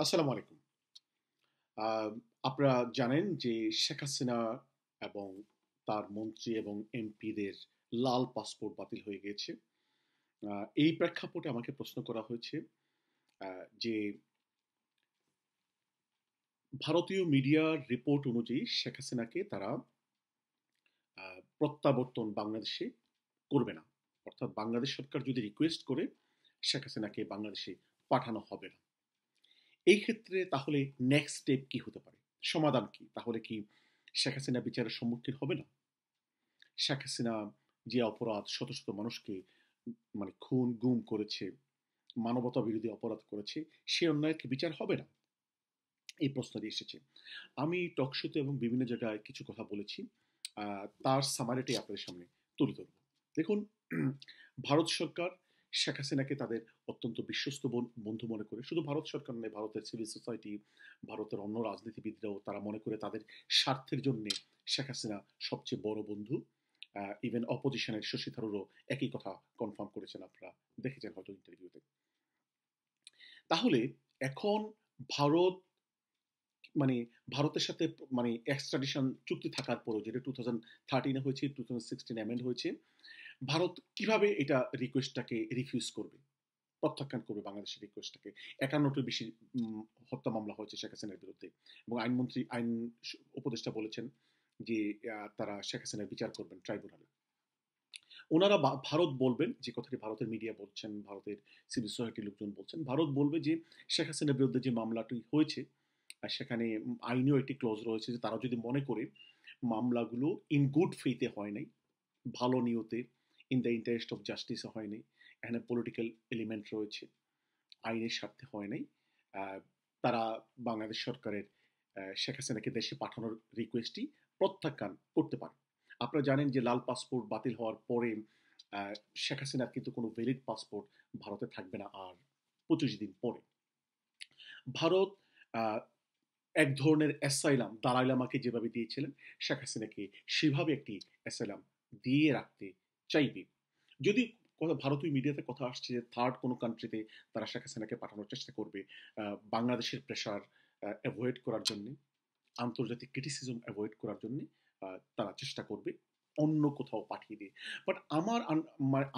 আসসালামু আলাইকুম। আ আপনারা জানেন যে শেখ হাসিনা এবং তার মন্ত্রী এবং এমপিদের লাল পাসপোর্ট বাতিল হয়ে গিয়েছে। আ এই প্রেক্ষাপটে আমাকে প্রশ্ন করা হয়েছে আ যে ভারতীয় মিডিয়ার রিপোর্ট অনুযায়ী শেখ হাসিনাকে তারা আ প্রত্যাবর্তন বাংলাদেশে করবে না। অর্থাৎ বাংলাদেশ সরকার যদি রিকোয়েস্ট করে শেখ হাসিনাকে বাংলাদেশে পাঠানো হবে না। এই ক্ষেত্রে তাহলে নেক্সট স্টেপ কি হতে পারে? সমাধান কি? তাহলে কি শেখ হাসিনা বিচারের সম্মুখীন হবে না? শেখ হাসিনা যে অপরাধ শত শত মানুষকে মানে খুন গুম করেছে, মানবতা বিরোধী অপরাধ করেছে, সে অন্যায়ের কি বিচার হবে না? এই প্রশ্নটি এসেছে। আমি টক শোতে এবং বিভিন্ন জায়গায় কিছু কথা বলেছি। তার সামারিটি আপনাদের সামনে তুলে ধরব। দেখুন, ভারত সরকার শেখ হাসিনাকে তাদের অত্যন্ত বিশ্বস্ত বন্ধু মনে করে। শুধু ভারত সরকার নয়, ভারতের সিভিল সোসাইটি, ভারতের অন্য রাজনীতিবিদরাও তারা মনে করে তাদের স্বার্থের জন্যে শেখ হাসিনা সবচেয়ে বড় বন্ধু। ইভেন অপোজিশনের শশী থারুরও একই কথা কনফার্ম করেছেন, আপনারা দেখেছেন হয়তো ইন্টারভিউতে। তাহলে এখন ভারত মানে ভারতের সাথে মানে এক্সট্রাডিশন চুক্তি থাকার পরও, যেটা 2013 হয়েছে, 2016 অ্যামেন্ড হয়েছে, ভারত কিভাবে এটা রিকোয়েস্টটাকে রিফিউজ করবে, প্রত্যাখ্যান করবে বাংলাদেশের রিকোয়েস্টটাকে? 51টির বেশি হত্যা মামলা হয়েছে শেখ হাসিনার বিরুদ্ধে, এবং আইনমন্ত্রী উপদেষ্টা বলেছেন যে তারা শেখ হাসিনার বিচার করবেন ট্রাইব্যুনালে। ওনারা ভারত বলবেন, যে কথাটি ভারতের মিডিয়া বলছেন, ভারতের সিভিল সোসাইটির লোকজন বলছেন, ভারত বলবে যে শেখ হাসিনার বিরুদ্ধে যে মামলাটি হয়েছে, আর সেখানে আইনেও একটি ক্লজ রয়েছে যে তারা যদি মনে করে মামলাগুলো ইন গুড ফেইথে হয় নাই, ভালো নিয়তে, ইন দ্য ইন্টারেস্ট অফ জাস্টিসে হয় নাই, এখানে পলিটিক্যাল এলিমেন্ট রয়েছে, আইনের স্বার্থে হয় নাই, আহ, তারা বাংলাদেশ সরকারের শেখ হাসিনাকে দেশে পাঠানোর রিকোয়েস্টটি প্রত্যাখ্যান করতে পারে। আপনারা জানেন যে লাল পাসপোর্ট বাতিল হওয়ার পরে আহ, শেখ হাসিনার কিন্তু কোনো ভ্যালিড পাসপোর্ট ভারতে থাকবে না আর 25 দিন পরে। ভারত আহ, এক ধরনের অ্যাসাইলাম দালাই লামাকে যেভাবে দিয়েছিলেন, শেখ হাসিনাকে সেভাবে একটি অ্যাসাইলাম দিয়ে রাখতে চাইবে। যদি ভারতীয় মিডিয়াতে কথা আসছে যে থার্ড কোনো কান্ট্রিতে তারা শেখ হাসিনাকে পাঠানোর চেষ্টা করবে বাংলাদেশের প্রেশার অ্যাভয়েড করার জন্য, আন্তর্জাতিক ক্রিটিসিজম অ্যাভয়েড করার জন্য, তারা চেষ্টা করবে অন্য কোথাও পাঠিয়ে দিয়ে। বাট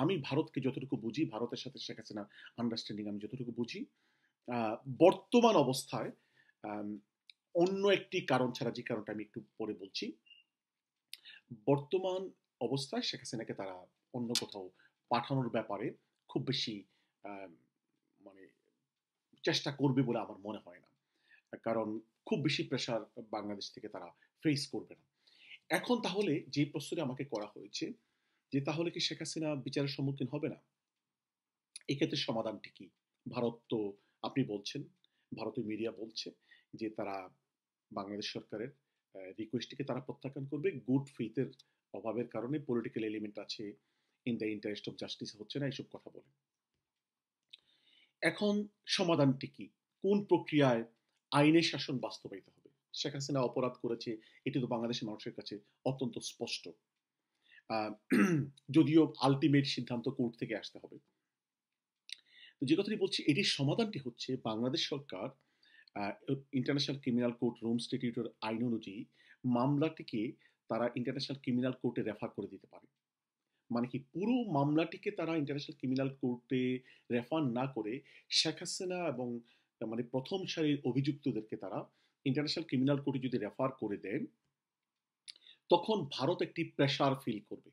আমি ভারতকে যতটুকু বুঝি, ভারতের সাথে শেখ হাসিনার আন্ডারস্ট্যান্ডিং আমি যতটুকু বুঝি, বর্তমান অবস্থায় আম, অন্য একটি কারণ ছাড়া, যে কারণটা আমি একটু পরে বলছি, বর্তমান অবস্থায় শেখ হাসিনাকে তারা অন্য কোথাও পাঠানোর ব্যাপারে খুব বেশি আম, মানে চেষ্টা করবে বলে আমার মনে হয় না। কারণ খুব বেশি প্রেশার বাংলাদেশ থেকে তারা ফেস করবে না। এখন তাহলে যে প্রশ্নটি আমাকে করা হয়েছে, যে তাহলে কি শেখ হাসিনা বিচারের সম্মুখীন হবে না, এক্ষেত্রে সমাধানটি কি? ভারত তো, আপনি বলছেন, ভারতীয় মিডিয়া বলছে যে তারা বাংলাদেশ সরকারের রিকোয়েস্টটিকে তারা প্রত্যাখ্যান করবে, গুড ফেইথের অভাবের কারণে, পলিটিক্যাল এলিমেন্ট আছে, in the interest of justice হচ্ছে না, এইসব কথা বলে। এখন সমাধানটি কি? কোন প্রক্রিয়ায় আইনের শাসন বাস্তবায়িত হবে? শেখ হাসিনা অপরাধ করেছে, এটি তো বাংলাদেশের মানুষের কাছে অত্যন্ত স্পষ্ট। আহ, যদিও আলটিমেট সিদ্ধান্ত কোর্ট থেকে আসতে হবে। তো যে কথাটি বলছি, এটির সমাধানটি হচ্ছে বাংলাদেশ সরকার ইন্টারন্যাশনাল ক্রিমিনাল কোর্ট রোম স্ট্যাটিউটের আইন অনুযায়ী মামলাটিকে তারা ইন্টারন্যাশনাল ক্রিমিনাল কোর্টে রেফার করে দিতে পারে। মানে কি, পুরো মামলাটিকে তারা ইন্টারন্যাশনাল ক্রিমিনাল কোর্টে রেফার না করে শেখ হাসিনা এবং মানে প্রথম সারির অভিযুক্তদেরকে তারা ইন্টারন্যাশনাল ক্রিমিনাল কোর্টে যদি রেফার করে দেন, তখন ভারত একটি প্রেশার ফিল করবে।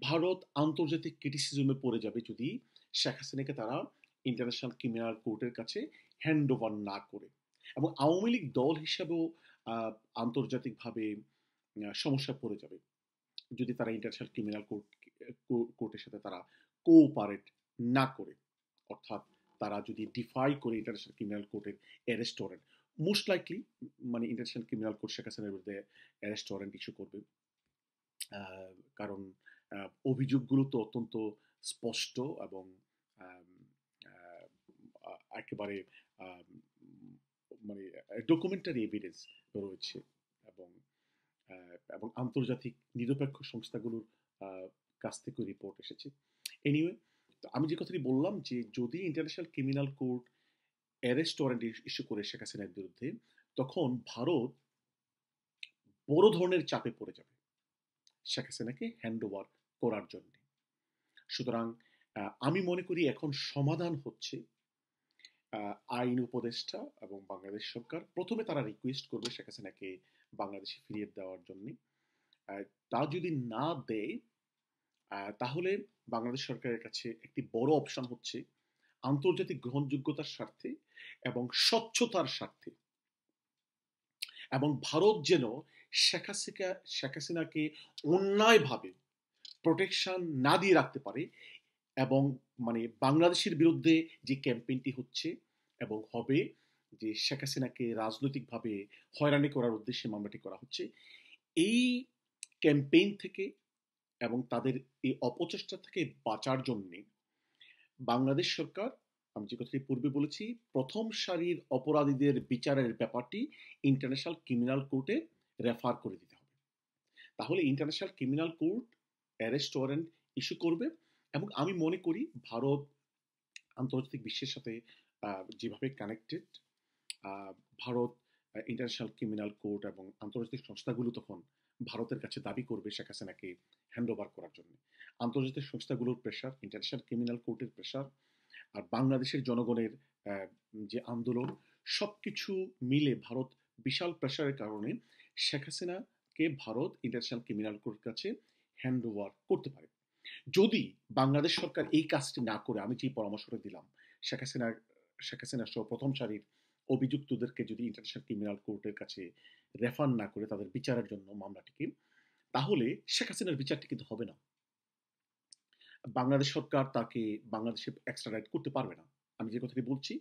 ভারত আন্তর্জাতিক ক্রিটিসিজমে পড়ে যাবে যদি শেখ হাসিনাকে তারা ইন্টারন্যাশনাল ক্রিমিনাল কোর্টের কাছে হ্যান্ড ওভার না করে। এবং আওয়ামী লীগ দল হিসাবেও আহ, আন্তর্জাতিকভাবে সমস্যায় পড়ে যাবে যদি তারা ইন্টারন্যাশনাল ক্রিমিনাল কোর্টের সাথে তারা কোঅপারেট না করে। অর্থাৎ তারা যদি ডিফাই করে ইন্টারন্যাশনাল ক্রিমিনাল কোর্টের অ্যারেস্ট ওয়ারেন্ট, মোস্ট লাইকলি মানে ইন্টারন্যাশনাল ক্রিমিনাল কোর্ট শেখ হাসিনার বিরুদ্ধে অ্যারেস্ট ওয়ারেন্ট ইস্যু করবে। কারণ অভিযোগগুলো তো অত্যন্ত স্পষ্ট এবং আম, আহ, একেবারে আম, মানে ডকুমেন্টারি এভিডেন্স রয়েছে, এবং এবং আন্তর্জাতিক নিরপেক্ষ সংস্থাগুলোর কাছ থেকে রিপোর্ট এসেছে। এনিওয়ে, তো আমি যে কথাটি বললাম যে যদি international criminal court arrest warrant issue করে শেখ হাসিনার বিরুদ্ধে, তখন ভারত বড় ধরনের চাপে পড়ে যাবে শেখ হাসিনাকে হ্যান্ড ওভার করার জন্য। সুতরাং আমি মনে করি এখন সমাধান হচ্ছে আইন উপদেষ্টা এবং বাংলাদেশ সরকার প্রথমে তারা রিকোয়েস্ট করবে শেখ হাসিনাকে বাংলাদেশে ফিরিয়ে দেওয়ার জন্য। তা যদি না দেয়, তাহলে বাংলাদেশ সরকারের কাছে একটি বড় অপশন হচ্ছে আন্তর্জাতিক গ্রহণযোগ্যতার স্বার্থে এবং স্বচ্ছতার স্বার্থে, এবং ভারত যেন শেখ হাসিনাকে অন্যায়ভাবে প্রোটেকশন না দিয়ে রাখতে পারে, এবং মানে বাংলাদেশের বিরুদ্ধে যে ক্যাম্পেইনটি হচ্ছে এবং হবে, যে শেখ হাসিনাকে রাজনৈতিকভাবে হয়রানি করার উদ্দেশ্যে মামলাটি করা হচ্ছে, এই ক্যাম্পেইন থেকে এবং তাদের এই অপচেষ্টা থেকে বাঁচার জন্যে বাংলাদেশ সরকার, আমি যে কথাটি পূর্বে বলেছি, প্রথম সারির অপরাধীদের বিচারের ব্যাপারটি ইন্টারন্যাশনাল ক্রিমিনাল কোর্টে রেফার করে দিতে হবে। তাহলে international criminal court arrest warrant issue করবে, এবং আমি মনে করি ভারত আন্তর্জাতিক বিশ্বের সাথে যেভাবে connected, Bharat international criminal court এবং আন্তর্জাতিক সংস্থাগুলো তখন ভারতের কাছে দাবি করবে শেখ হাসিনাকে হ্যান্ড ওভার করার জন্য। আন্তর্জাতিক সংস্থাগুলোর প্রেশার, ইন্টারন্যাশনাল ক্রিমিনাল কোর্টের প্রেশার, আর বাংলাদেশের জনগণের যে আন্দোলন, সবকিছু মিলে ভারত বিশাল প্রেশারের কারণে শেখ হাসিনাকে ভারত ইন্টারন্যাশনাল ক্রিমিনাল কোর্টের কাছে হ্যান্ড ওভার করতে পারে। যদি বাংলাদেশ সরকার এই কাজটি না করে, আমি যে পরামর্শটা দিলাম, শেখ হাসিনা সহ প্রথম সারির অভিযুক্তদেরকে যদি ইন্টারন্যাশনাল ক্রিমিনাল কোর্টের কাছে রেফার না করে তাদের বিচারের জন্য মামলাটিকে, তাহলে শেখ হাসিনার বিচারটি কিন্তু হবে না। বাংলাদেশ সরকার তাকে বাংলাদেশে এক্সট্রাডাইট করতে পারবে না। আমি যে কথাটি বলছি,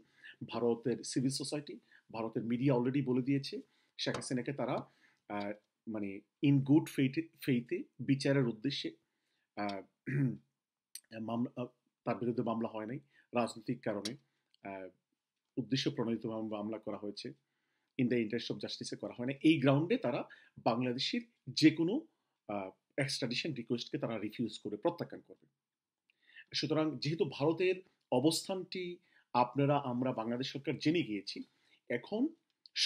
ভারতের সিভিল সোসাইটি, ভারতের মিডিয়া অলরেডি বলে দিয়েছে শেখ হাসিনাকে তারা মানে ইন গুড ফেইথে বিচারের উদ্দেশ্যে মামলা, তার বিরুদ্ধে মামলা হয় নাই, রাজনৈতিক কারণে উদ্দেশ্য প্রণোদিত মামলা করা হয়েছে, ইন দ্য ইন্টারেস্ট অফ জাস্টিসে করা হয় না। এই গ্রাউন্ডে তারা বাংলাদেশের যে কোনো এক্সট্রাডিশন রিকোয়েস্টকে তারা রিফিউজ করে প্রত্যাখ্যান করবে। সুতরাং যেহেতু ভারতের অবস্থানটি আমরা বাংলাদেশ সরকার জেনে গিয়েছি, এখন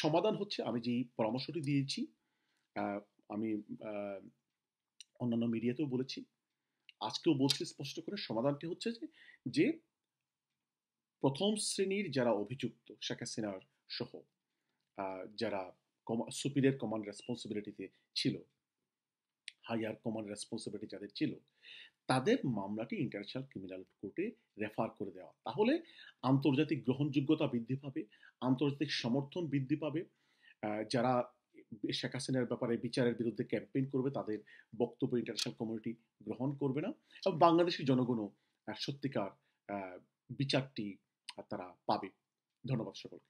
সমাধান হচ্ছে, আমি যেই পরামর্শটি দিয়েছি, আমি অন্যান্য মিডিয়াতেও বলেছি, আজকেও বলছি স্পষ্ট করে, সমাধানটি হচ্ছে যে প্রথম শ্রেণীর যারা অভিযুক্ত শেখ হাসিনার সহ, যারা সুপিরিয়র কমান্ড রেসপন্সিবিলিটিতে ছিল, হাইয়ার কমান্ড রেসপন্সিবিলিটি যাদের ছিল, তাদের মামলাটি ইন্টারন্যাশনাল ক্রিমিনাল কোর্টে রেফার করে দেওয়া। তাহলে আন্তর্জাতিক গ্রহণযোগ্যতা বৃদ্ধি পাবে, আন্তর্জাতিক সমর্থন বৃদ্ধি পাবে। যারা শেখ হাসিনার ব্যাপারে বিচারের বিরুদ্ধে ক্যাম্পেইন করবে, তাদের বক্তব্য ইন্টারন্যাশনাল কমিউনিটি গ্রহণ করবে না, এবং বাংলাদেশের জনগণও সত্যিকার বিচারটি তারা পাবে। ধন্যবাদ সকলকে।